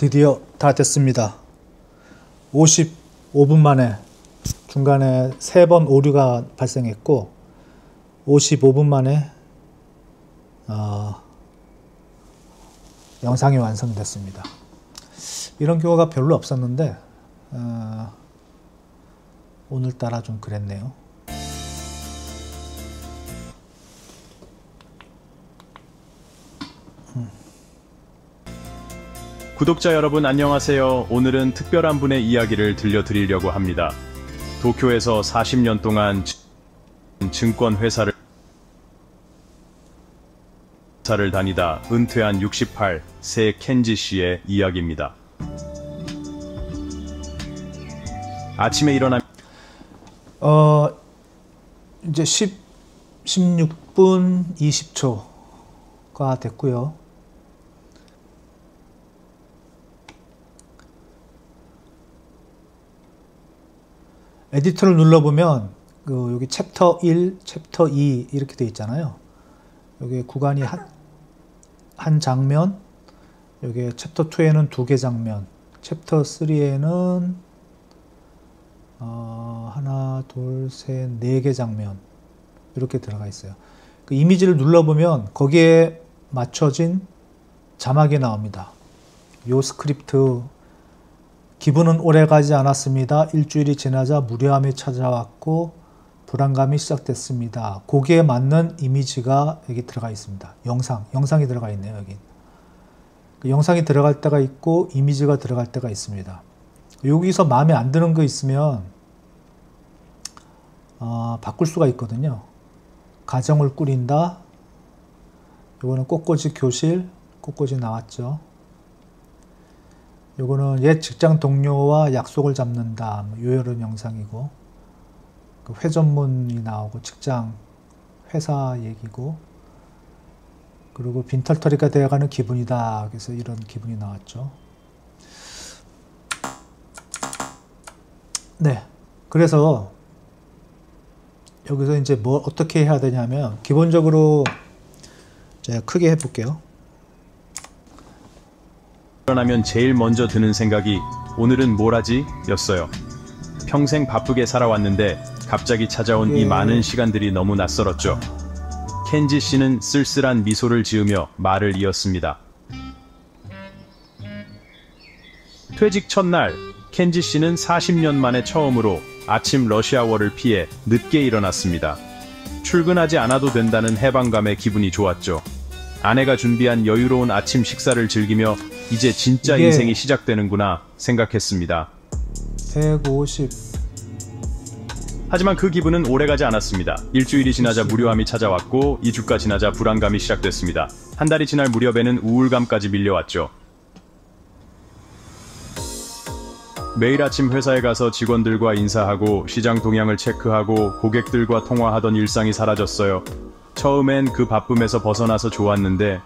드디어 다 됐습니다. 55분 만에 중간에 3번 오류가 발생했고 55분 만에 영상이 완성됐습니다. 이런 경우가 별로 없었는데 오늘따라 좀 그랬네요. 구독자 여러분 안녕하세요. 오늘은 특별한 분의 이야기를 들려드리려고 합니다. 도쿄에서 40년 동안 증권회사를 다니다 은퇴한 68세 켄지 씨의 이야기입니다. 아침에 일어나 이제 16분 20초가 됐고요. 에디터를 눌러보면 여기 챕터 1, 챕터 2 이렇게 되어 있잖아요. 여기 구간이 한 장면, 여기 챕터 2에는 2개 장면, 챕터 3에는 하나, 둘, 셋, 4개 장면 이렇게 들어가 있어요. 그 이미지를 눌러보면 거기에 맞춰진 자막이 나옵니다. 요 스크립트 기분은 오래가지 않았습니다. 일주일이 지나자 무료함이 찾아왔고 불안감이 시작됐습니다. 거기에 맞는 이미지가 여기 들어가 있습니다. 영상이 들어가 있네요. 여기 영상이 들어갈 때가 있고 이미지가 들어갈 때가 있습니다. 여기서 마음에 안 드는 거 있으면 바꿀 수가 있거든요. 가정을 꾸린다. 요거는 꽃꽂이 교실, 꽃꽂이 나왔죠. 요거는 옛 직장 동료와 약속을 잡는다. 요런 영상이고, 그 회전문이 나오고 직장 회사 얘기고, 그리고 빈털터리가 되어가는 기분이다. 그래서 이런 기분이 나왔죠. 네, 그래서 여기서 이제 뭐 어떻게 해야 되냐면 기본적으로 제가 크게 해볼게요. 일어나면 제일 먼저 드는 생각이 오늘은 뭘 하지? 였어요. 평생 바쁘게 살아왔는데 갑자기 찾아온 이 많은 시간들이 너무 낯설었죠. 켄지 씨는 쓸쓸한 미소를 지으며 말을 이었습니다. 퇴직 첫날, 켄지 씨는 40년 만에 처음으로 아침 러시아워를 피해 늦게 일어났습니다. 출근하지 않아도 된다는 해방감에 기분이 좋았죠. 아내가 준비한 여유로운 아침 식사를 즐기며 이제 진짜 인생이 시작되는구나 생각했습니다. 150. 하지만 그 기분은 오래가지 않았습니다. 일주일이 지나자 무료함이 찾아왔고 2주가 지나자 불안감이 시작됐습니다. 한 달이 지날 무렵에는 우울감까지 밀려왔죠. 매일 아침 회사에 가서 직원들과 인사하고 시장 동향을 체크하고 고객들과 통화하던 일상이 사라졌어요. 처음엔 그 바쁨에서 벗어나서 좋았는데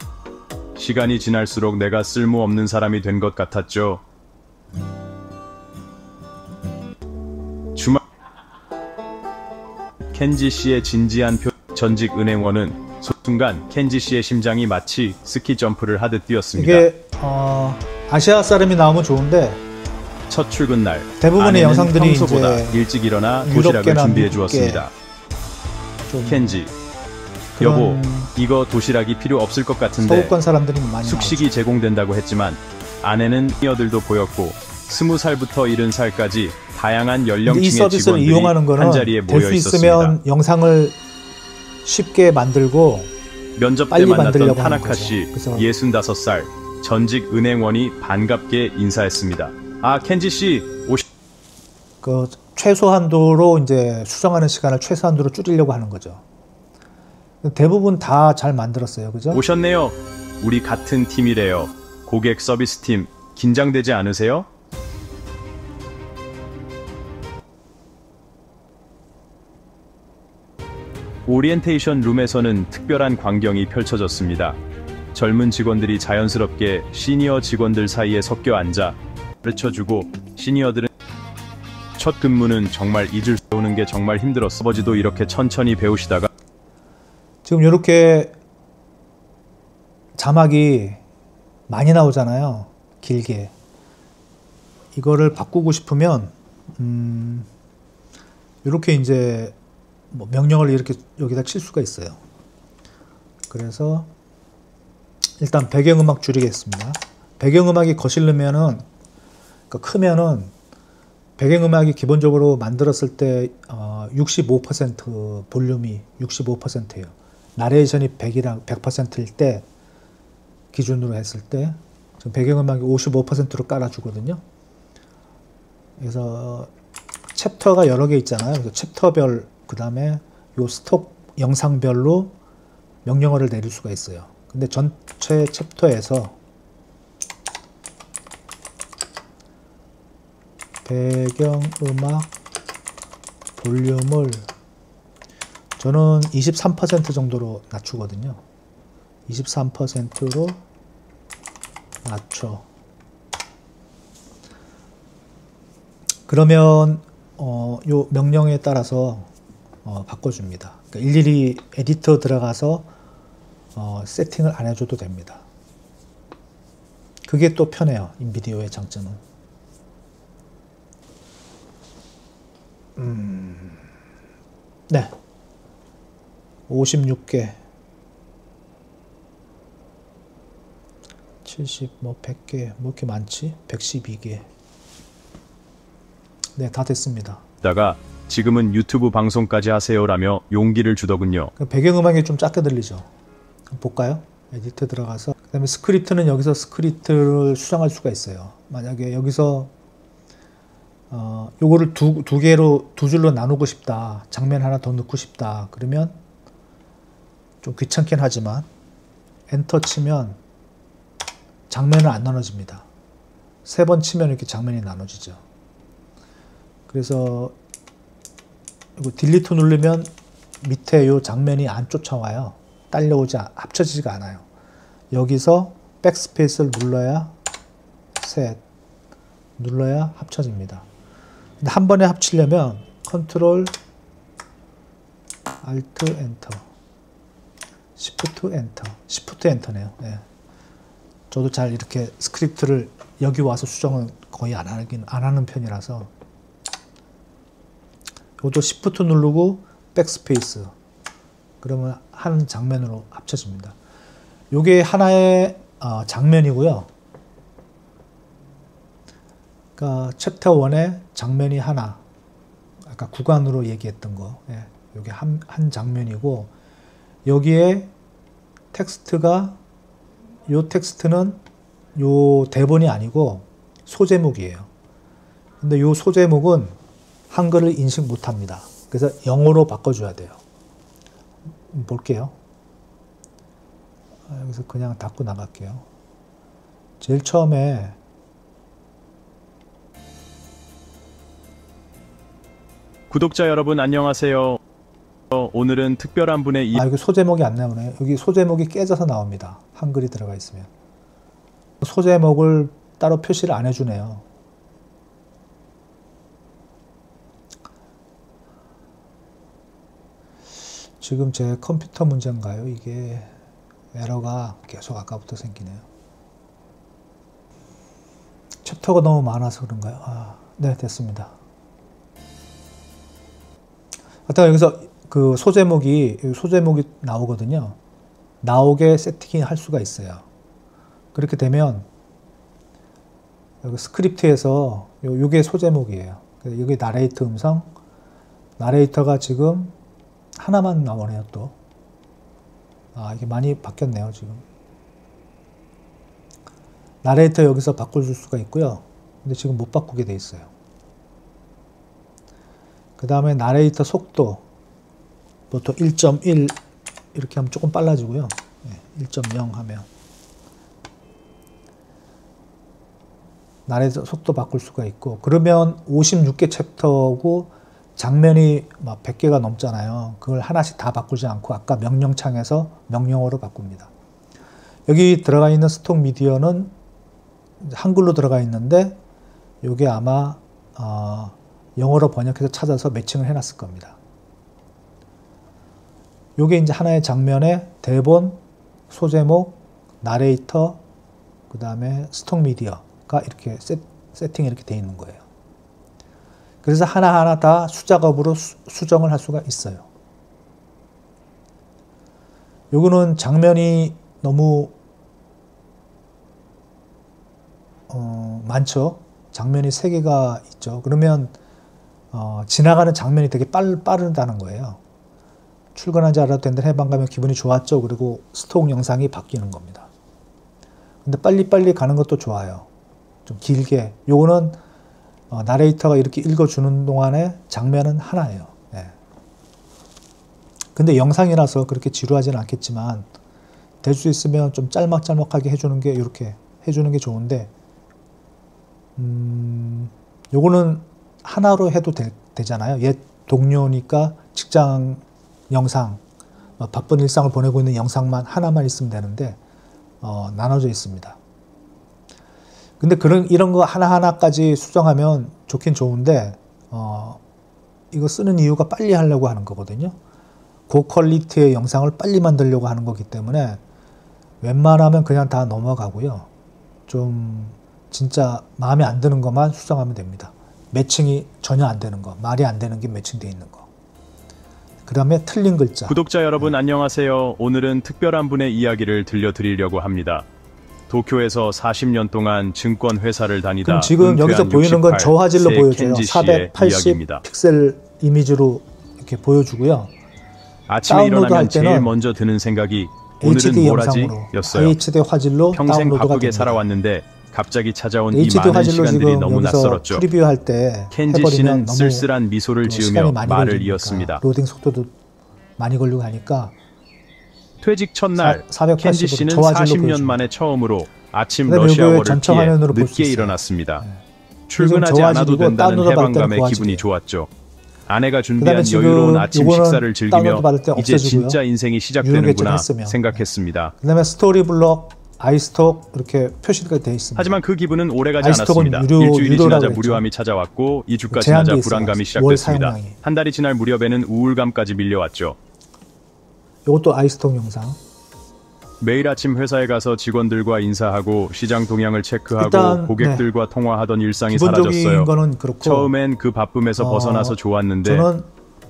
시간이 지날수록 내가 쓸모없는 사람이 된 것 같았죠. 주말 켄지 씨의 진지한 전직 은행원은 순간 켄지 씨의 심장이 마치 스키 점프를 하듯 뛰었습니다. 이게 아시아 사람이 나오면 좋은데 첫 출근 날 대부분의 영상들이 평소보다 이제 일찍 일어나 도시락을 준비해 주었습니다. 여보, 이거 도시락이 필요 없을 것 같은데 서구권 사람들이 많이 숙식이 나오죠. 제공된다고 했지만 안에는 시니어들도 보였고 20살부터 70살까지 다양한 연령층의 이 서비스를 직원들이 이용하는 거는 한자리에 될 모여 수 있었습니다. 있으면 영상을 쉽게 만들고 면접 때 빨리 만났던 만들려고 하는 타나카 씨, 거죠. 65살, 전직 은행원이 반갑게 인사했습니다. 아, 켄지 씨, 그 최소한도로 이제 수정하는 시간을 최소한도로 줄이려고 하는 거죠. 대부분 다 잘 만들었어요. 그죠? 오셨네요. 우리 같은 팀이래요. 고객 서비스 팀, 긴장되지 않으세요? 오리엔테이션 룸에서는 특별한 광경이 펼쳐졌습니다. 젊은 직원들이 자연스럽게 시니어 직원들 사이에 섞여 앉아 가르쳐주고 시니어들은 첫 근무는 정말 잊을 수 없는 게 정말 힘들었어. 아버지도 이렇게 천천히 배우시다가 지금 이렇게 자막이 많이 나오잖아요. 길게. 이거를 바꾸고 싶으면 이렇게 이제 뭐 명령을 이렇게 여기다 칠 수가 있어요. 그래서 일단 배경음악 줄이겠습니다. 배경음악이 거슬리면은, 그러니까 크면은 배경음악이 기본적으로 만들었을 때 65% 볼륨이 65%예요. 나레이션이 100%일 때 기준으로 했을 때 지금 배경음악이 55%로 깔아주거든요. 그래서 챕터가 여러 개 있잖아요. 그래서 챕터별, 그 다음에 요 스톡 영상별로 명령어를 내릴 수가 있어요. 근데 전체 챕터에서 배경음악 볼륨을 저는 23% 정도로 낮추거든요. 23%로 낮춰. 그러면 요 명령에 따라서 바꿔줍니다. 그러니까 일일이 에디터 들어가서 세팅을 안 해줘도 됩니다. 그게 또 편해요. 인비디오의 장점은. 네. 56개. 70, 뭐 100개, 뭐 이렇게 많지? 112개. 네, 다 됐습니다. 다가 지금은 유튜브 방송까지 하세요라며 용기를 주더군요. 배경음악이 좀 작게 들리죠? 한번 볼까요? 에디터 들어가서. 그 다음에 스크립트는 여기서 스크립트를 수정할 수가 있어요. 만약에 여기서 요거를 두 줄로 나누고 싶다. 장면 하나 더 넣고 싶다. 그러면 좀 귀찮긴 하지만 엔터 치면 장면은 안 나눠집니다. 3번 치면 이렇게 장면이 나눠지죠. 그래서 이거 딜리트 누르면 밑에 요 장면이 안 쫓아와요. 딸려오지, 합쳐지지가 않아요. 여기서 백스페이스를 눌러야 셋 눌러야 합쳐집니다. 근데 한 번에 합치려면 컨트롤 알트 엔터, 시프트 엔터, 시프트 엔터네요. 네. 저도 잘 이렇게 스크립트를 여기 와서 수정은 거의 안 하는 편이라서 이것도 시프트 누르고 백스페이스 그러면 한 장면으로 합쳐집니다. 이게 하나의 장면이고요. 그러니까 챕터 1의 장면이 하나, 아까 구간으로 얘기했던 거, 이게 한 장면이고 여기에 텍스트가 요 텍스트는 요 대본이 아니고 소제목이에요. 근데 요 소제목은 한글을 인식 못합니다. 그래서 영어로 바꿔줘야 돼요. 볼게요. 여기서 그냥 닫고 나갈게요. 제일 처음에 구독자 여러분 안녕하세요. 오늘은 특별한 분의 여기 소제목이 안 나오네요. 여기 소제목이 깨져서 나옵니다. 한글이 들어가 있으면. 소제목을 따로 표시를 안 해주네요. 지금 제 컴퓨터 문제인가요? 이게 에러가 계속 아까부터 생기네요. 챕터가 너무 많아서 그런가요? 네, 됐습니다. 하여튼 여기서 그 소제목이 나오거든요. 나오게 세팅할 수가 있어요. 그렇게 되면 여기 스크립트에서 요게 소제목이에요. 여기 나레이터 음성, 나레이터가 지금 하나만 나오네요. 또 이게 많이 바뀌었네요. 지금 나레이터 여기서 바꿔줄 수가 있고요. 근데 지금 못 바꾸게 돼 있어요. 그 다음에 나레이터 속도 보통 1.1 이렇게 하면 조금 빨라지고요. 1.0 하면 나레이터 속도 바꿀 수가 있고, 그러면 56개 챕터고 장면이 막 100개가 넘잖아요. 그걸 하나씩 다 바꾸지 않고 아까 명령창에서 명령어로 바꿉니다. 여기 들어가 있는 스톡 미디어는 한글로 들어가 있는데 이게 아마 영어로 번역해서 찾아서 매칭을 해놨을 겁니다. 이게 이제 하나의 장면의 대본, 소제목, 나레이터, 그 다음에 스톡 미디어가 이렇게 세팅이 이렇게 되어 있는 거예요. 그래서 하나하나 다 수작업으로 수정을 할 수가 있어요. 요거는 장면이 너무 많죠. 장면이 3개가 있죠. 그러면 지나가는 장면이 되게 빠르다는 거예요. 출근하지 않아도 된다는 해방감에 기분이 좋았죠. 그리고 스톡 영상이 바뀌는 겁니다. 근데 빨리빨리 가는 것도 좋아요. 좀 길게. 요거는 나레이터가 이렇게 읽어주는 동안에 장면은 하나예요. 예. 근데 영상이라서 그렇게 지루하지는 않겠지만 될 수 있으면 좀 짤막짤막하게 해주는 게 이렇게 해주는 게 좋은데 요거는 하나로 해도 되잖아요. 옛 동료니까 직장 영상, 바쁜 일상을 보내고 있는 영상만 하나만 있으면 되는데 나눠져 있습니다. 근데 이런 거 하나하나까지 수정하면 좋긴 좋은데 이거 쓰는 이유가 빨리 하려고 하는 거거든요. 고퀄리티의 영상을 빨리 만들려고 하는 거기 때문에 웬만하면 그냥 다 넘어가고요. 좀 진짜 마음에 안 드는 것만 수정하면 됩니다. 매칭이 전혀 안 되는 거, 말이 안 되는 게 매칭되어 있는 거. 그 다음에 틀린 글자. 구독자 여러분 안녕하세요. 오늘은 특별한 분의 이야기를 들려드리려고 합니다. 도쿄에서 40년 동안 증권회사를 다니다 그럼 지금 여기서 보이는 건 저화질로 보여줘요. 480 픽셀 이미지로 이렇게 보여주고요. 아침에 일어나면 제일 먼저 드는 생각이 오늘은 HD 뭘 하지? 영상으로 였어요. HD 화질로 평생 다운로드가 바쁘게 됩니다. 살아왔는데 갑자기 찾아온 이 HD 많은 화질로 시간들이 지금 너무 여기서 낯설었죠. 프리뷰할 때 켄지 해버리면 씨는 너무 쓸쓸한 미소를 지으며 시간이 많이 말을 걸리니까, 이었습니다. 로딩 속도도 많이 걸리고 하니까 퇴직 첫날 480으로 켄지 씨는 저화질로 40년 보여줍니다. 만에 처음으로 아침 그다음에 러시아워를 이거에 전체 피해 화면으로 볼수 늦게 있어요. 일어났습니다. 네. 출근하지 않아도 저화질이고 된다는 다운로드 받을 때는 해방감에 고화질이에요. 기분이 좋았죠. 아내가 그다음에 준비한 지금 여유로운 아침 요거는 식사를 즐기며 다운로드 받을 때 이제 없애주고요. 진짜 인생이 유료 시작되는구나 개설했으면. 생각했습니다. 그 다음에 스토리블럭, 아이스톡 이렇게 표시가 되어 있습니다. 하지만 그 기분은 오래가지 아이스톡은 않았습니다. 일주일이 유료라고 지나자 했죠. 무료함이 찾아왔고 2주가 제한돼 지나자 있어요. 불안감이 월 시작됐습니다. 사용량이. 한 달이 지날 무렵에는 우울감까지 밀려왔죠. 이것도 아이스톡 영상. 매일 아침 회사에 가서 직원들과 인사하고 시장 동향을 체크하고 일단, 고객들과 통화하던 일상이 기본적인 사라졌어요. 거는 그렇고 처음엔 그 바쁨에서 벗어나서 좋았는데 저는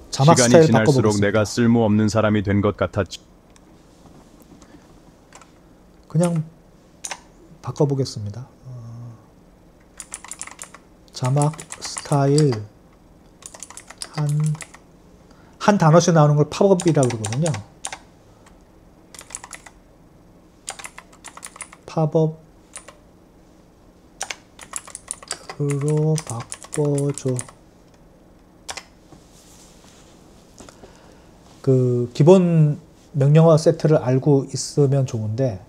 자막 시간이 스타일 지날수록 바꿔보겠습니다. 내가 쓸모없는 사람이 된 것 같았죠. 그냥 바꿔보겠습니다. 자막 스타일 한 단어씩 나오는 걸 팝업이라고 그러거든요. 팝업으로 바꿔줘. 그 기본 명령어 세트를 알고 있으면 좋은데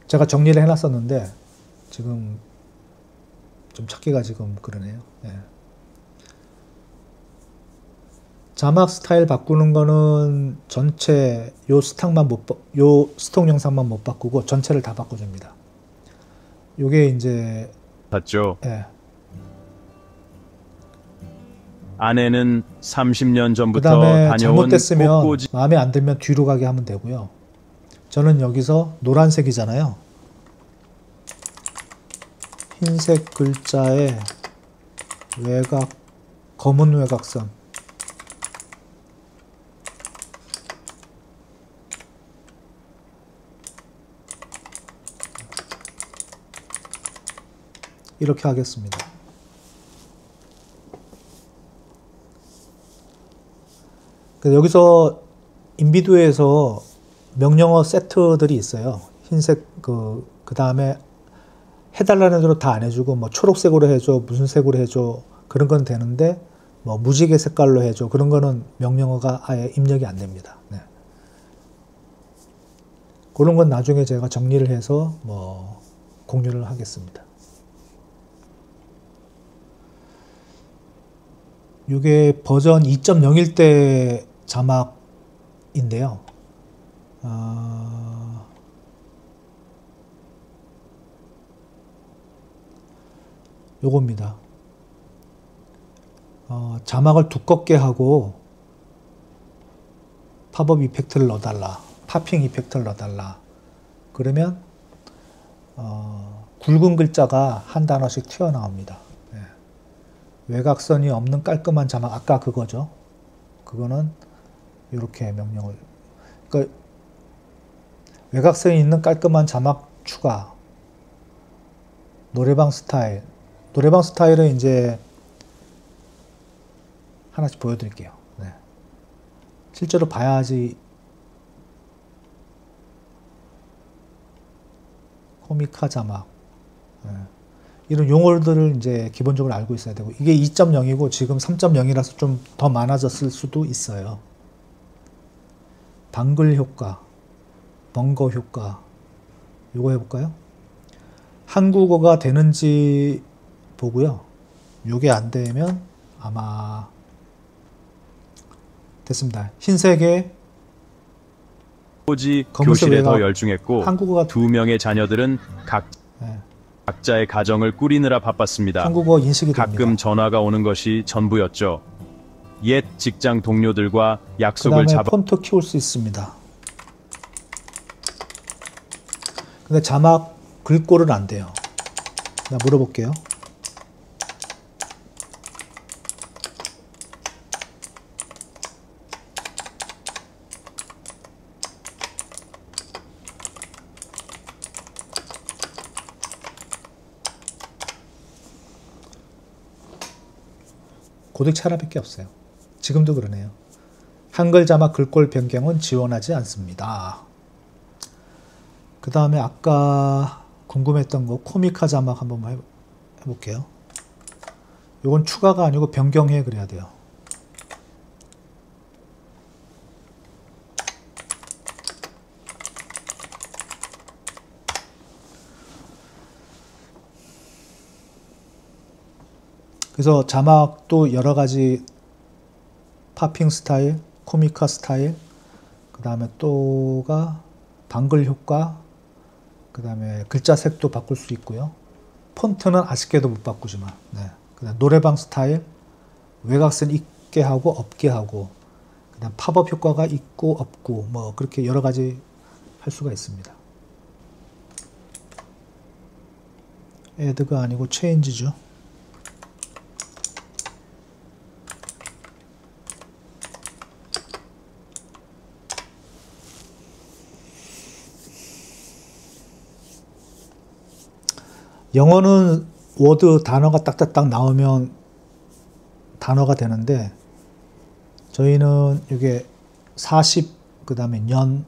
제가 정리를 해놨었는데 지금 좀 찾기가 지금 그러네요. 네. 자막 스타일 바꾸는 거는 전체 요 스톡 영상만 못 바꾸고 전체를 다 바꿔줍니다. 요게 이제 봤죠. 예. 아내는 30년 그 전부터 다음에 다녀온 잘못됐으면 꽃꽂이 마음에 안 들면 뒤로 가게 하면 되고요. 저는 여기서 노란색이잖아요. 흰색 글자에 외곽, 검은 외곽선. 이렇게 하겠습니다. 여기서 인비도에서 명령어 세트들이 있어요. 흰색 그 다음에 해달라는 대로 다 안 해주고 뭐 초록색으로 해줘, 무슨 색으로 해줘 그런 건 되는데 뭐 무지개 색깔로 해줘 그런 거는 명령어가 아예 입력이 안 됩니다. 네. 그런 건 나중에 제가 정리를 해서 뭐 공유를 하겠습니다. 이게 버전 2.0일 때 자막인데요. 요겁니다. 자막을 두껍게 하고 팝업 이펙트를 넣어달라. 팝핑 이펙트를 넣어달라. 그러면 굵은 글자가 한 단어씩 튀어나옵니다. 외곽선이 없는 깔끔한 자막, 아까 그거죠. 그거는 이렇게 명령을, 그러니까 외곽선이 있는 깔끔한 자막 추가, 노래방 스타일. 노래방 스타일은 이제 하나씩 보여드릴게요. 네. 실제로 봐야지. 코미카 자막. 네. 이런 용어들을 이제 기본적으로 알고 있어야 되고, 이게 2.0이고 지금 3.0이라서 좀 더 많아졌을 수도 있어요. 방글 효과, 벙거 효과, 이거 해볼까요? 한국어가 되는지 보고요. 이게 안 되면 아마 됐습니다. 흰색의 오지 검은색 교실에 더 외곽, 열중했고 한국어가 2명의 자녀들은 네, 각자의 가정을 꾸리느라 바빴습니다. 한국어 인식이 됩니다. 가끔 전화가 오는 것이 전부였죠. 옛 직장 동료들과 그 약속을 다음에 잡아 폰트 키울 수 있습니다. 근데 자막 글꼴은 안 돼요. 나 물어볼게요. 고딕체 하나밖에 없어요. 지금도 그러네요. 한글 자막 글꼴 변경은 지원하지 않습니다. 그 다음에 아까 궁금했던 거 코미카 자막 한번 해볼게요. 이건 추가가 아니고 변경해 그래야 돼요. 그래서 자막도 여러 가지 파핑 스타일, 코미카 스타일, 그 다음에 또가 방글 효과, 그 다음에 글자 색도 바꿀 수 있고요. 폰트는 아쉽게도 못 바꾸지만, 네. 그다음 노래방 스타일, 외곽선 있게 하고 없게 하고, 그다음 팝업 효과가 있고 없고, 뭐 그렇게 여러 가지 할 수가 있습니다. 애드가 아니고 체인지죠. 영어는 워드 단어가 딱딱딱 나오면 단어가 되는데 저희는 이게 40, 그 다음에 년,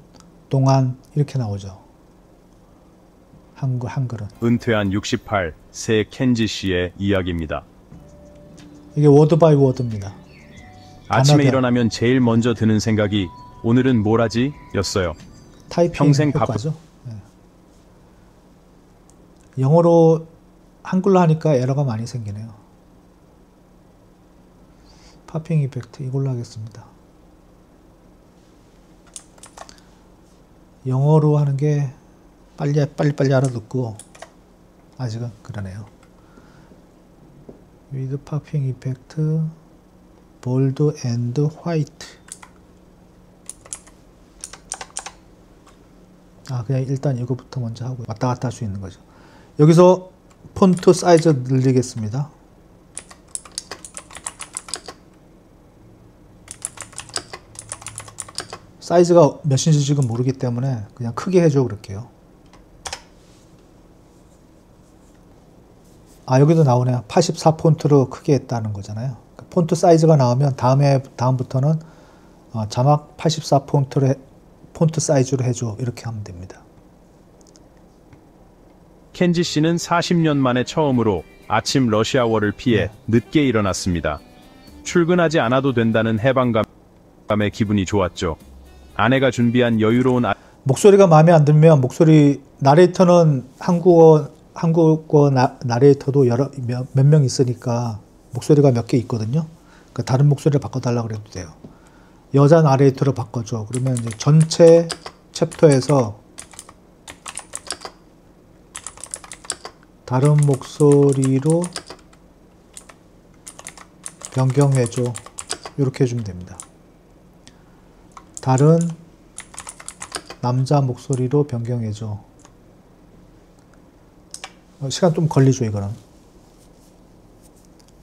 동안 이렇게 나오죠. 한글은. 은퇴한 68, 새 켄지 씨의 이야기입니다. 이게 워드 바이 워드입니다. 아침에 단어별. 일어나면 제일 먼저 드는 생각이 오늘은 뭘 하지? 였어요. 타이핑 평생 효과죠. 네. 영어로 한글로 하니까 에러가 많이 생기네요. 파핑 이펙트 이걸로 하겠습니다. 영어로 하는 게 빨리 알아듣고 아직은 그러네요. with 파핑 이펙트 볼드 앤드 화이트. 그냥 일단 이거부터 먼저 하고 왔다 갔다 할 수 있는 거죠. 여기서 폰트 사이즈 늘리겠습니다. 사이즈가 몇인지 지금 모르기 때문에 그냥 크게 해줘 그럴게요. 여기도 나오네요. 84 폰트로 크게 했다는 거잖아요. 폰트 사이즈가 나오면 다음부터는 자막 84 폰트 사이즈로 해줘 이렇게 하면 됩니다. 켄지 씨는 40년 만에 처음으로 아침 러시아워를 피해 늦게 일어났습니다. 출근하지 않아도 된다는 해방감의 기분이 좋았죠. 아내가 준비한 여유로운 목소리가 마음에 안 들면 목소리 나레이터는 한국어 나레이터도 몇 명 있으니까 목소리가 몇 개 있거든요. 그러니까 다른 목소리를 바꿔달라고 그래도 돼요. 여자 나레이터로 바꿔줘. 그러면 이제 전체 챕터에서 다른 목소리로 변경해줘. 이렇게 해주면 됩니다. 다른 남자 목소리로 변경해줘. 시간 좀 걸리죠, 이거는.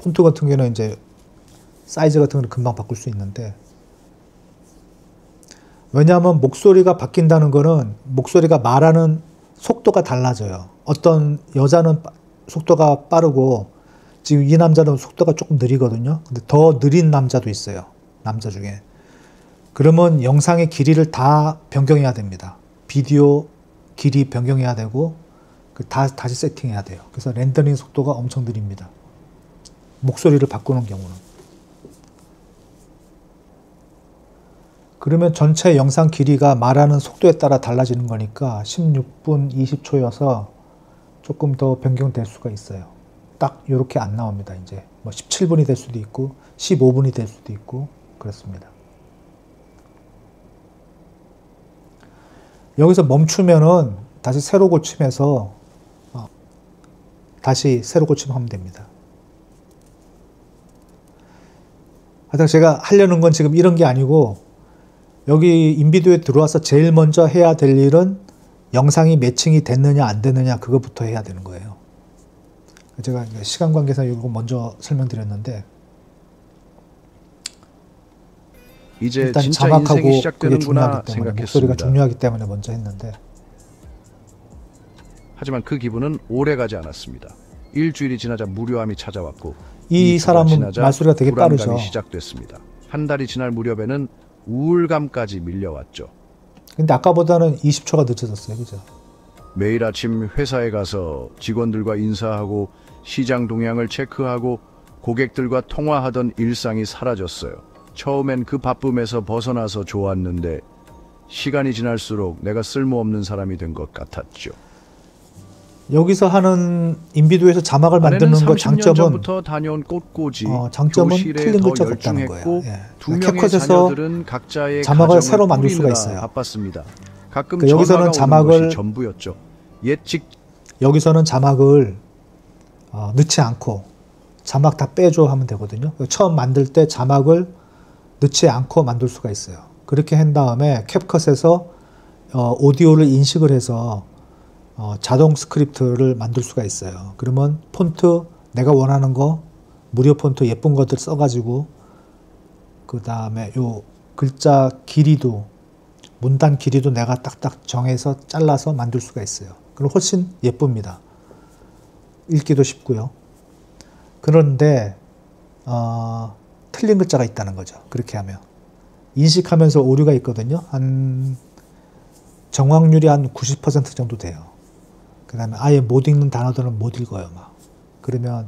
폰트 같은 경우는 이제 사이즈 같은 걸 금방 바꿀 수 있는데, 왜냐하면 목소리가 바뀐다는 거는 목소리가 말하는 속도가 달라져요. 어떤 여자는 속도가 빠르고 지금 이 남자는 속도가 조금 느리거든요. 근데 더 느린 남자도 있어요. 남자 중에. 그러면 영상의 길이를 다 변경해야 됩니다. 비디오 길이 변경해야 되고 다시 세팅해야 돼요. 그래서 렌더링 속도가 엄청 느립니다. 목소리를 바꾸는 경우는. 그러면 전체 영상 길이가 말하는 속도에 따라 달라지는 거니까 16분 20초여서 조금 더 변경될 수가 있어요. 딱 이렇게 안 나옵니다. 이제 뭐 17분이 될 수도 있고 15분이 될 수도 있고 그렇습니다. 여기서 멈추면은 다시 새로 고침해서 다시 새로 고침하면 됩니다. 하여튼 제가 하려는 건 지금 이런 게 아니고, 여기 인비디오에 들어와서 제일 먼저 해야 될 일은 영상이 매칭이 됐느냐 안 됐느냐 그것부터 해야 되는 거예요. 제가 시간 관계상 이거 먼저 설명드렸는데, 이제 일단 진짜 자막하고 인생이 그게 시작되는구나 중요하기 때문에, 생각했습니다. 목소리가 중요하기 때문에 먼저 했는데, 하지만 그 기분은 오래 가지 않았습니다. 일주일이 지나자 무료함이 찾아왔고, 이 이주가 사람은 지나자 말소리가 되게 불안감이 빠르죠. 시작됐습니다. 한 달이 지날 무렵에는 우울감까지 밀려왔죠. 근데 아까보다는 20초가 늦어졌어요. 그죠? 매일 아침 회사에 가서 직원들과 인사하고 시장 동향을 체크하고 고객들과 통화하던 일상이 사라졌어요. 처음엔 그 바쁨에서 벗어나서 좋았는데 시간이 지날수록 내가 쓸모없는 사람이 된 것 같았죠. 여기서 하는 인비디오에서 자막을 아내는 만드는 거 30년 장점은, 전부터 다녀온 꽃꽂이, 장점은 교실에 틀린 더 글자가 없다는 열중했고 거예요. 예. 두 명의 캡컷에서 자녀들은 각자의 자막을 가정을 새로 만들 수가 꾸리느라 있어요. 바빴습니다. 가끔 그러니까 여기서는 전화가 오는 자막을- 것이 전부였죠. 여기서는 자막을 넣지 않고 자막 다 빼줘 하면 되거든요. 처음 만들 때 자막을 넣지 않고 만들 수가 있어요. 그렇게 한 다음에 캡컷에서 오디오를 인식을 해서 자동 스크립트를 만들 수가 있어요. 그러면 폰트 내가 원하는 거 무료 폰트 예쁜 것들 써가지고, 그 다음에 요 글자 길이도, 문단 길이도 내가 딱딱 정해서 잘라서 만들 수가 있어요. 그럼 훨씬 예쁩니다. 읽기도 쉽고요. 그런데 틀린 글자가 있다는 거죠. 그렇게 하면 인식하면서 오류가 있거든요. 한 정확률이 한 90% 정도 돼요. 그 다음에 아예 못 읽는 단어들은 못 읽어요. 막. 그러면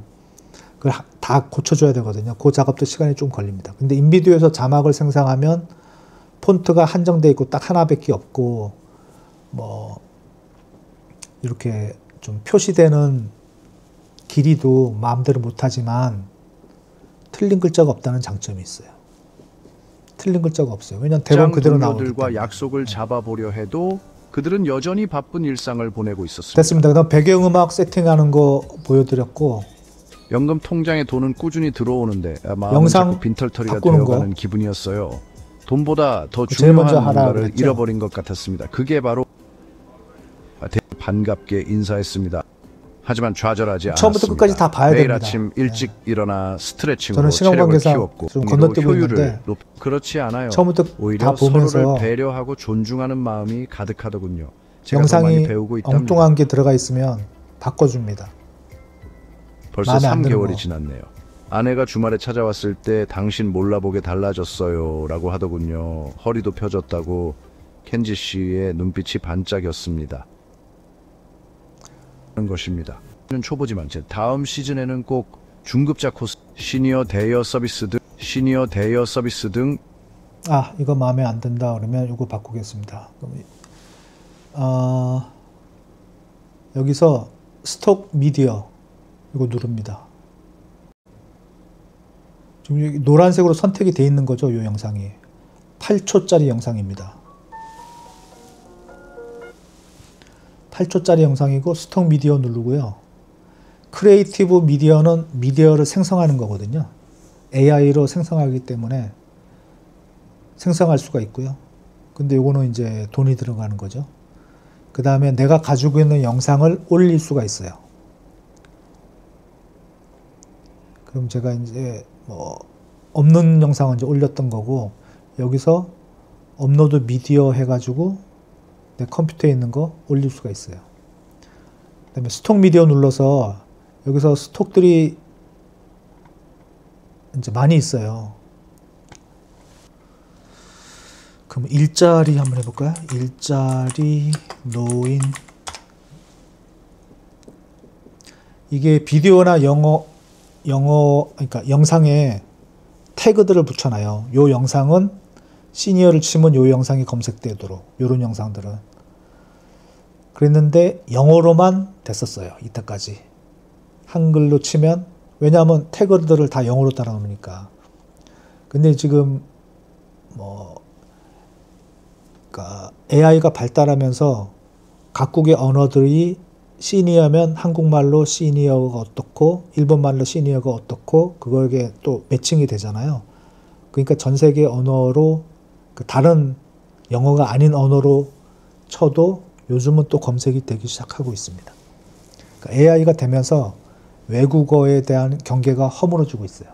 그걸 다 고쳐줘야 되거든요. 그 작업도 시간이 좀 걸립니다. 근데 인비디오에서 자막을 생성하면 폰트가 한정되어 있고 딱 하나밖에 없고, 뭐 이렇게 좀 표시되는 길이도 마음대로 못하지만 틀린 글자가 없다는 장점이 있어요. 틀린 글자가 없어요. 왜냐하면 대본 그대로 나오기 동료들과 때문에. 약속을 잡아보려 해도 그들은 여전히 바쁜 일상을 보내고 있었습니다. 됐습니다. 그다음 배경음악 세팅하는 거 보여드렸고, 연금 통장에 돈은 꾸준히 들어오는데 마음은 영상 자꾸 빈털터리가 바꾸는 되어가는 거. 기분이었어요. 돈보다 더 제일 먼저 중요한 하라 뭔가를 그랬죠? 잃어버린 것 같았습니다. 그게 바로 반갑게 인사했습니다. 하지만 좌절하지 않았습니다. 처음부터 끝까지 다 봐야 매일 됩니다. 아침 일찍 일어나 스트레칭으로 저는 시간 체력을 관계상 키웠고 좀 이로 건너뛰고 효율을 있는데 그렇지 않아요. 처음부터 오히려 다 보면서 서로를 배려하고 존중하는 마음이 가득하더군요. 제가 더 영상이 많이 배우고 있답니다. 엉뚱한 게 들어가 있으면 바꿔줍니다. 벌써 마음에 안 드는 3개월이 거. 지났네요. 아내가 주말에 찾아왔을 때 당신 몰라보게 달라졌어요 라고 하더군요. 허리도 펴졌다고. 켄지 씨의 눈빛이 반짝였습니다. 하는 것입니다. 는 초보지만 제 다음 시즌에는 꼭 중급자 코스, 시니어 대여 서비스 등 이거 마음에 안 든다 그러면 이거 바꾸겠습니다. 그럼 여기서 스톡 미디어 이거 누릅니다. 지금 여기 노란색으로 선택이 돼 있는 거죠. 이 영상이 8초짜리 영상입니다. 8초짜리 영상이고 스톡 미디어 누르고요. 크리에이티브 미디어는 미디어를 생성하는 거거든요. AI로 생성하기 때문에 생성할 수가 있고요. 근데 요거는 이제 돈이 들어가는 거죠. 그 다음에 내가 가지고 있는 영상을 올릴 수가 있어요. 그럼 제가 이제 뭐 없는 영상을 이제 올렸던 거고, 여기서 업로드 미디어 해가지고 내 컴퓨터에 있는 거 올릴 수가 있어요. 그다음에 스톡 미디어 눌러서 여기서 스톡들이 이제 많이 있어요. 그럼 일자리 한번 해볼까요? 일자리 노인. 이게 비디오나 그러니까 영상에 태그들을 붙여놔요. 요 영상은 시니어를 치면 요 영상이 검색되도록, 요런 영상들은. 그랬는데 영어로만 됐었어요. 이때까지. 한글로 치면, 왜냐하면 태그들을 다 영어로 따라 놓으니까. 근데 지금 그러니까 AI가 발달하면서 각국의 언어들이 시니어면 한국말로 시니어가 어떻고, 일본말로 시니어가 어떻고, 그거에 또 매칭이 되잖아요. 그러니까 전 세계 언어로, 다른 영어가 아닌 언어로 쳐도 요즘은 또 검색이 되기 시작하고 있습니다. 그러니까 AI가 되면서 외국어에 대한 경계가 허물어지고 있어요.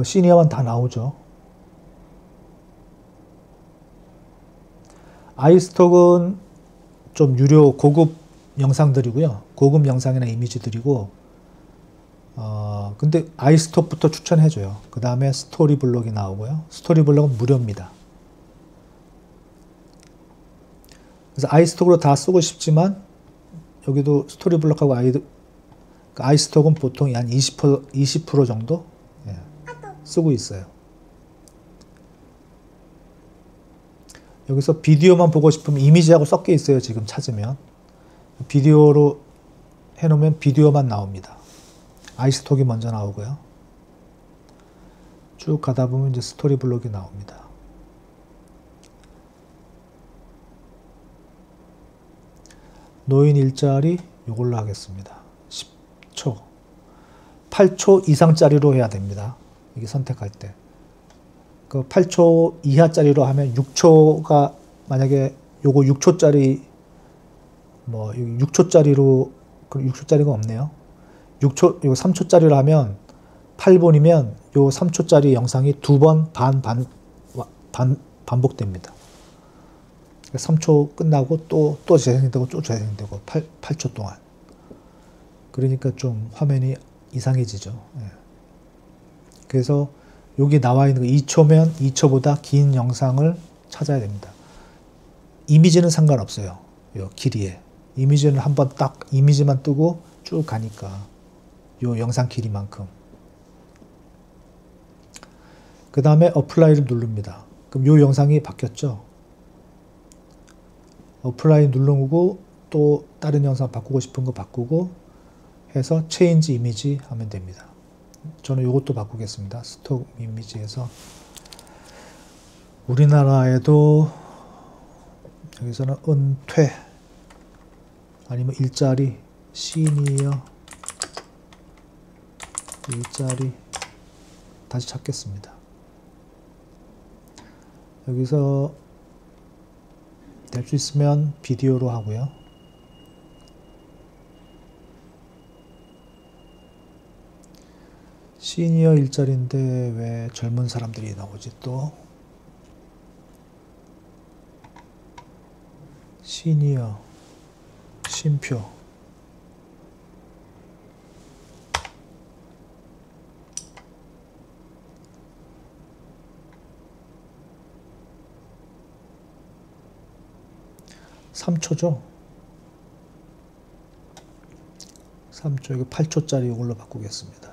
시니어만 다 나오죠. 아이스톡은 좀 유료 고급 영상들이고요. 고급 영상이나 이미지들이고, 근데 아이스톡부터 추천해줘요. 그 다음에 스토리블록이 나오고요. 스토리블록은 무료입니다. 그래서 아이스톡으로 다 쓰고 싶지만, 여기도 스토리블록하고 아이스톡은 보통 한 20% 정도 쓰고 있어요. 여기서 비디오만 보고 싶으면 이미지하고 섞여 있어요. 지금 찾으면. 비디오로 해놓으면 비디오만 나옵니다. 아이스톡이 먼저 나오고요. 쭉 가다 보면 이제 스토리블록이 나옵니다. 노인 일자리 이걸로 하겠습니다. 10초. 8초 이상짜리로 해야 됩니다. 이게 선택할 때. 그 8초 이하짜리로 하면 6초가, 만약에 요거 6초짜리, 6초짜리로, 6초짜리가 없네요. 6초, 요거 3초짜리로 하면 8분이면 요 3초짜리 영상이 2번 반복됩니다. 3초 끝나고 또 재생되고 또 재생되고 8초 동안. 그러니까 좀 화면이 이상해지죠. 예. 그래서 여기 나와 있는 거 2초면 2초보다 긴 영상을 찾아야 됩니다. 이미지는 상관없어요. 요 길이에. 이미지는 한번 딱 이미지만 뜨고 쭉 가니까 요 영상 길이만큼. 그 다음에 어플라이를 누릅니다. 그럼 요 영상이 바뀌었죠. 어플라이 누르고 또 다른 영상 바꾸고 싶은 거 바꾸고 해서 체인지 이미지 하면 됩니다. 저는 이것도 바꾸겠습니다. 스톡 이미지에서 우리나라에도 여기서는 은퇴 아니면 일자리 시니어 일자리 다시 찾겠습니다. 여기서 될 수 있으면 비디오로 하고요. 시니어 일자리인데 왜 젊은 사람들이 나오지 또? 시니어 쉼표 (3초죠) 3초, 이거 8초짜리 이걸로 바꾸겠습니다.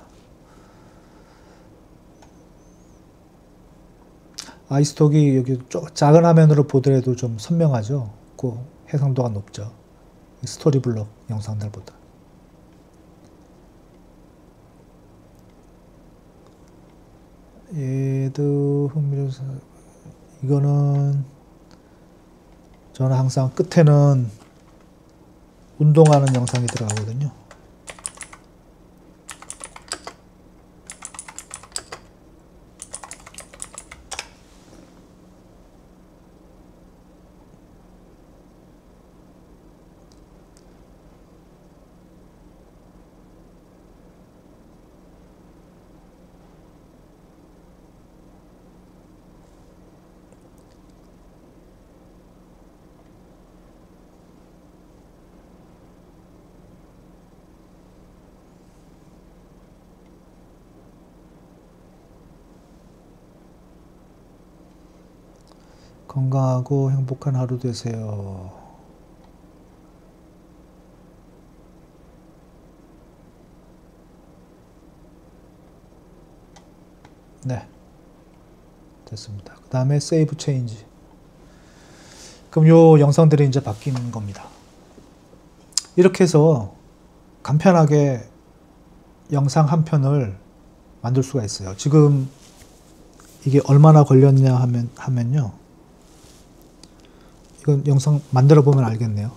아이스톡이 여기 작은 화면으로 보더라도 좀 선명하죠. 그 해상도가 높죠. 스토리블록 영상들보다. 얘도 흥미로워서 이거는 저는 항상 끝에는 운동하는 영상이 들어가거든요. 건강하고 행복한 하루 되세요. 네, 됐습니다. 그 다음에 세이브 체인지. 그럼 요 영상들이 이제 바뀌는 겁니다. 이렇게 해서 간편하게 영상 한 편을 만들 수가 있어요. 지금 이게 얼마나 걸렸냐 하면요. 이건 영상 만들어 보면 알겠네요.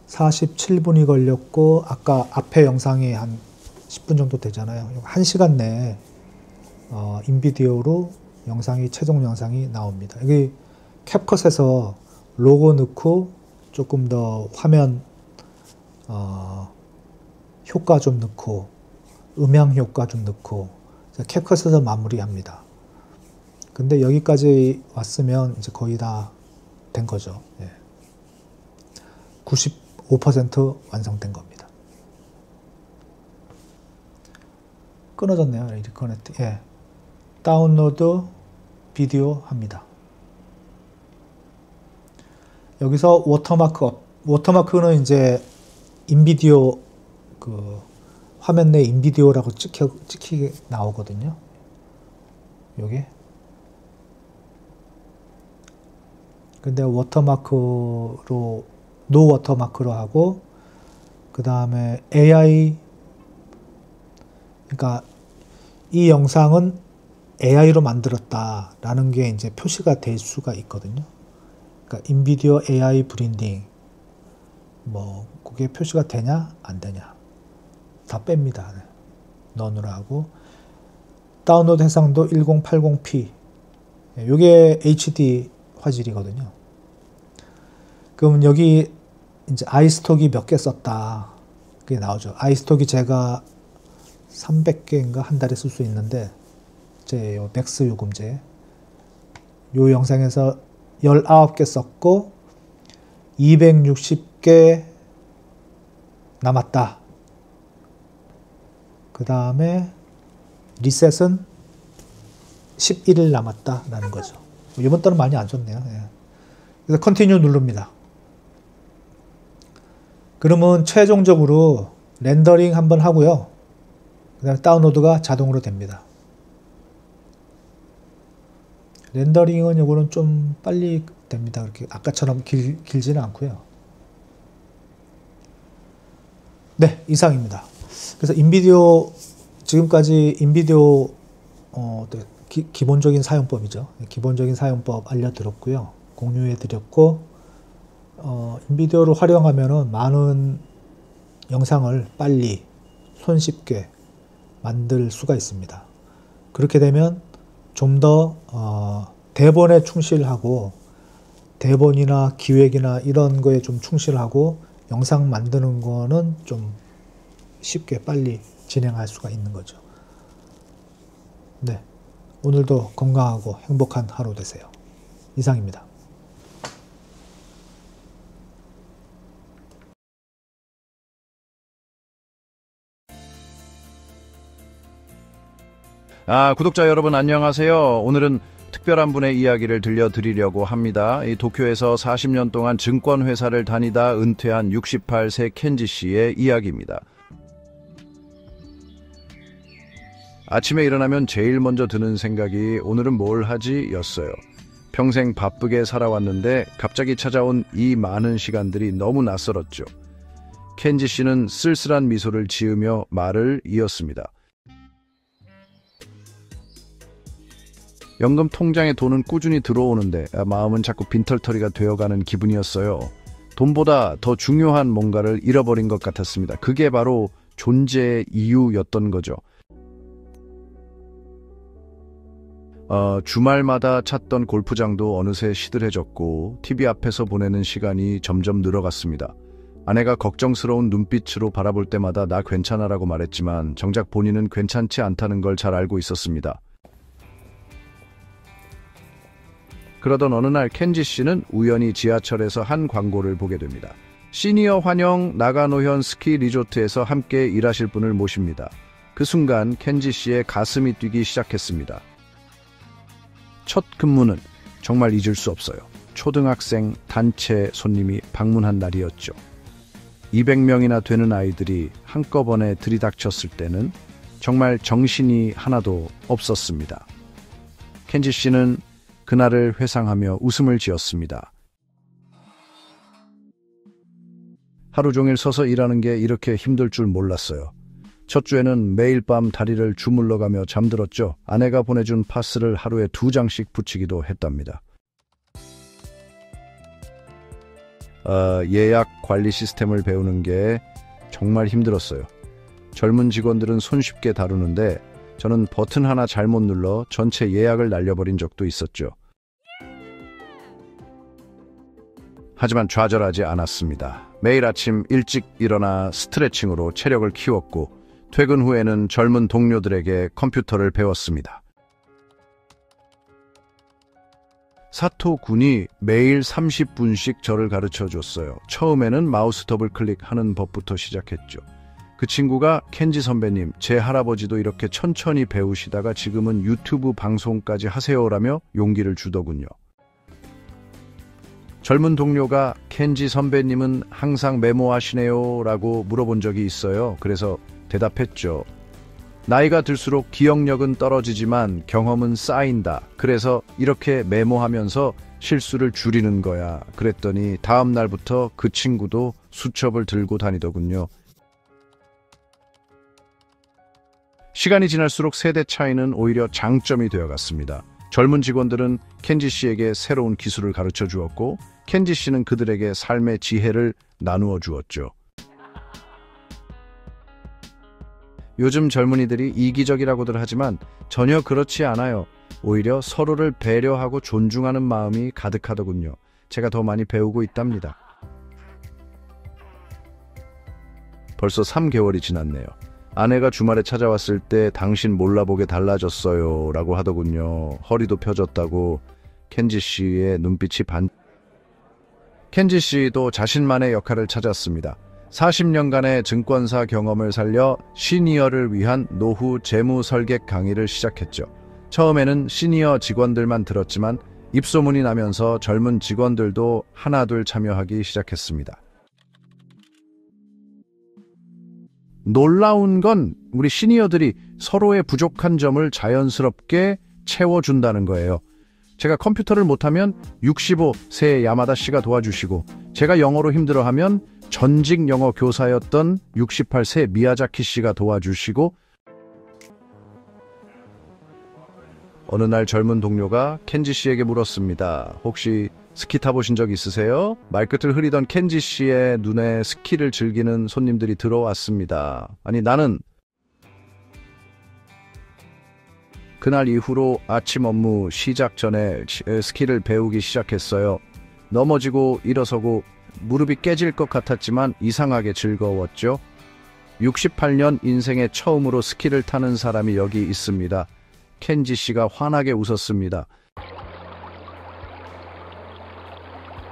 47분이 걸렸고, 아까 앞에 영상이 한 10분 정도 되잖아요. 1시간 내에 인비디오로 최종 영상이 나옵니다. 여기 캡컷에서 로고 넣고 조금 더 화면 효과 좀 넣고 음향 효과 좀 넣고 캡컷에서 마무리합니다. 근데 여기까지 왔으면 이제 거의 다 된 거죠. 95% 완성된 겁니다. 끊어졌네요. 리커넥트. 다운로드 비디오 합니다. 여기서 워터마크는 이제 인비디오 그 화면 내 인비디오라고 찍히게 나오거든요. 요게. 근데 워터마크로 노 워터마크로 하고, 그 다음에 AI, 그러니까 이 영상은 AI로 만들었다라는 게 이제 표시가 될 수가 있거든요. 그러니까 인비디오 AI 브랜딩 뭐 그게 표시가 되냐 안 되냐 다 뺍니다. 넌으로 하고, 다운로드 해상도 1080p, 이게 HD 화질이거든요. 그럼 여기 이제 아이스톡이 몇 개 썼다 그게 나오죠. 아이스톡이 제가 300개인가 한 달에 쓸 수 있는데, 제 요 맥스 요금제 요 영상에서 19개 썼고 260개 남았다. 그 다음에 리셋은 11일 남았다라는 거죠. 이번 달은 많이 안 좋네요. 그래서 컨티뉴 누릅니다. 그러면 최종적으로 렌더링 한번 하고요. 그 다음에 다운로드가 자동으로 됩니다. 렌더링은 요거는 좀 빨리 됩니다. 그렇게 아까처럼 길지는 않고요. 네, 이상입니다. 그래서 지금까지 인비디오 기본적인 사용법이죠. 기본적인 사용법 알려드렸고요. 공유해드렸고, 인비디오를 활용하면은 많은 영상을 빨리 손쉽게 만들 수가 있습니다. 그렇게 되면 좀 더 대본에 충실하고, 대본이나 기획이나 이런 거에 좀 충실하고, 영상 만드는 거는 좀 쉽게 빨리 진행할 수가 있는 거죠. 네, 오늘도 건강하고 행복한 하루 되세요. 이상입니다. 구독자 여러분 안녕하세요. 오늘은 특별한 분의 이야기를 들려드리려고 합니다. 이 도쿄에서 40년 동안 증권회사를 다니다 은퇴한 68세 켄지 씨의 이야기입니다. 아침에 일어나면 제일 먼저 드는 생각이 오늘은 뭘 하지? 였어요. 평생 바쁘게 살아왔는데 갑자기 찾아온 이 많은 시간들이 너무 낯설었죠. 켄지 씨는 쓸쓸한 미소를 지으며 말을 이었습니다. 연금 통장에 돈은 꾸준히 들어오는데 마음은 자꾸 빈털터리가 되어가는 기분이었어요. 돈보다 더 중요한 뭔가를 잃어버린 것 같았습니다. 그게 바로 존재의 이유였던 거죠. 주말마다 찾던 골프장도 어느새 시들해졌고 TV 앞에서 보내는 시간이 점점 늘어갔습니다. 아내가 걱정스러운 눈빛으로 바라볼 때마다 나 괜찮아라고 말했지만 정작 본인은 괜찮지 않다는 걸 잘 알고 있었습니다. 그러던 어느 날 켄지 씨는 우연히 지하철에서 한 광고를 보게 됩니다. 시니어 환영 나가노현 스키 리조트에서 함께 일하실 분을 모십니다. 그 순간 켄지 씨의 가슴이 뛰기 시작했습니다. 첫 근무는 정말 잊을 수 없어요. 초등학생 단체 손님이 방문한 날이었죠. 200명이나 되는 아이들이 한꺼번에 들이닥쳤을 때는 정말 정신이 하나도 없었습니다. 켄지 씨는 그날을 회상하며 웃음을 지었습니다. 하루 종일 서서 일하는 게 이렇게 힘들 줄 몰랐어요. 첫 주에는 매일 밤 다리를 주물러가며 잠들었죠. 아내가 보내준 파스를 하루에 2장씩 붙이기도 했답니다. 예약 관리 시스템을 배우는 게 정말 힘들었어요. 젊은 직원들은 손쉽게 다루는데 저는 버튼 하나 잘못 눌러 전체 예약을 날려버린 적도 있었죠. 하지만 좌절하지 않았습니다. 매일 아침 일찍 일어나 스트레칭으로 체력을 키웠고 퇴근 후에는 젊은 동료들에게 컴퓨터를 배웠습니다. 사토 군이 매일 30분씩 저를 가르쳐 줬어요. 처음에는 마우스 더블 클릭하는 법부터 시작했죠. 그 친구가 켄지 선배님, 제 할아버지도 이렇게 천천히 배우시다가 지금은 유튜브 방송까지 하세요라며 용기를 주더군요. 젊은 동료가 켄지 선배님은 항상 메모하시네요 라고 물어본 적이 있어요. 그래서 대답했죠. 나이가 들수록 기억력은 떨어지지만 경험은 쌓인다. 그래서 이렇게 메모하면서 실수를 줄이는 거야. 그랬더니 다음 날부터 그 친구도 수첩을 들고 다니더군요. 시간이 지날수록 세대 차이는 오히려 장점이 되어갔습니다. 젊은 직원들은 켄지 씨에게 새로운 기술을 가르쳐 주었고 켄지 씨는 그들에게 삶의 지혜를 나누어 주었죠. 요즘 젊은이들이 이기적이라고들 하지만 전혀 그렇지 않아요. 오히려 서로를 배려하고 존중하는 마음이 가득하더군요. 제가 더 많이 배우고 있답니다. 벌써 3개월이 지났네요. 아내가 주말에 찾아왔을 때 당신 몰라보게 달라졌어요 라고 하더군요. 허리도 펴졌다고. 켄지 씨의 눈빛이 켄지 씨도 자신만의 역할을 찾았습니다. 40년간의 증권사 경험을 살려 시니어를 위한 노후 재무 설계 강의를 시작했죠. 처음에는 시니어 직원들만 들었지만 입소문이 나면서 젊은 직원들도 하나둘 참여하기 시작했습니다. 놀라운 건 우리 시니어들이 서로의 부족한 점을 자연스럽게 채워준다는 거예요. 제가 컴퓨터를 못하면 65세 야마다 씨가 도와주시고 제가 영어로 힘들어하면 전직 영어 교사였던 68세 미야자키 씨가 도와주시고 어느 날 젊은 동료가 켄지 씨에게 물었습니다. 혹시 스키 타보신 적 있으세요? 말끝을 흐리던 켄지 씨의 눈에 스키를 즐기는 손님들이 들어왔습니다. 아니 나는 그날 이후로 아침 업무 시작 전에 스키를 배우기 시작했어요. 넘어지고 일어서고 무릎이 깨질 것 같았지만 이상하게 즐거웠죠. 68년 인생에 처음으로 스키를 타는 사람이 여기 있습니다. 켄지 씨가 환하게 웃었습니다.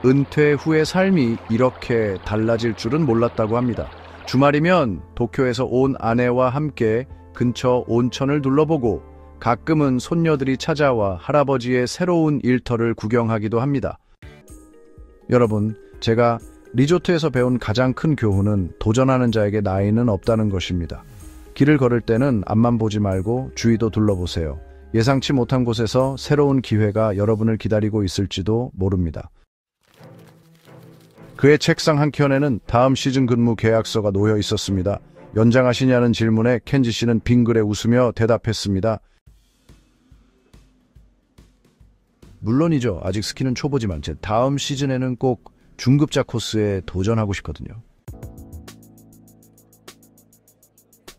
은퇴 후의 삶이 이렇게 달라질 줄은 몰랐다고 합니다. 주말이면 도쿄에서 온 아내와 함께 근처 온천을 둘러보고 가끔은 손녀들이 찾아와 할아버지의 새로운 일터를 구경하기도 합니다. 여러분, 제가 리조트에서 배운 가장 큰 교훈은 도전하는 자에게 나이는 없다는 것입니다. 길을 걸을 때는 앞만 보지 말고 주위도 둘러보세요. 예상치 못한 곳에서 새로운 기회가 여러분을 기다리고 있을지도 모릅니다. 그의 책상 한켠에는 다음 시즌 근무 계약서가 놓여 있었습니다. 연장하시냐는 질문에 켄지 씨는 빙그레 웃으며 대답했습니다. 물론이죠. 아직 스키는 초보지만 제 다음 시즌에는 꼭 중급자 코스에 도전하고 싶거든요.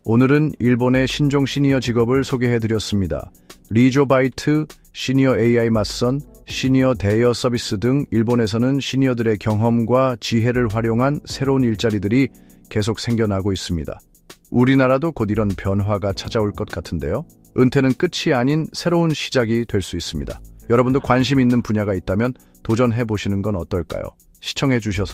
오늘은 일본의 신종 시니어 직업을 소개해드렸습니다. 리조바이트, 시니어 AI 맞선, 시니어 대여 서비스 등 일본에서는 시니어들의 경험과 지혜를 활용한 새로운 일자리들이 계속 생겨나고 있습니다. 우리나라도 곧 이런 변화가 찾아올 것 같은데요. 은퇴는 끝이 아닌 새로운 시작이 될 수 있습니다. 여러분도 관심 있는 분야가 있다면 도전해보시는 건 어떨까요? 시청해주셔서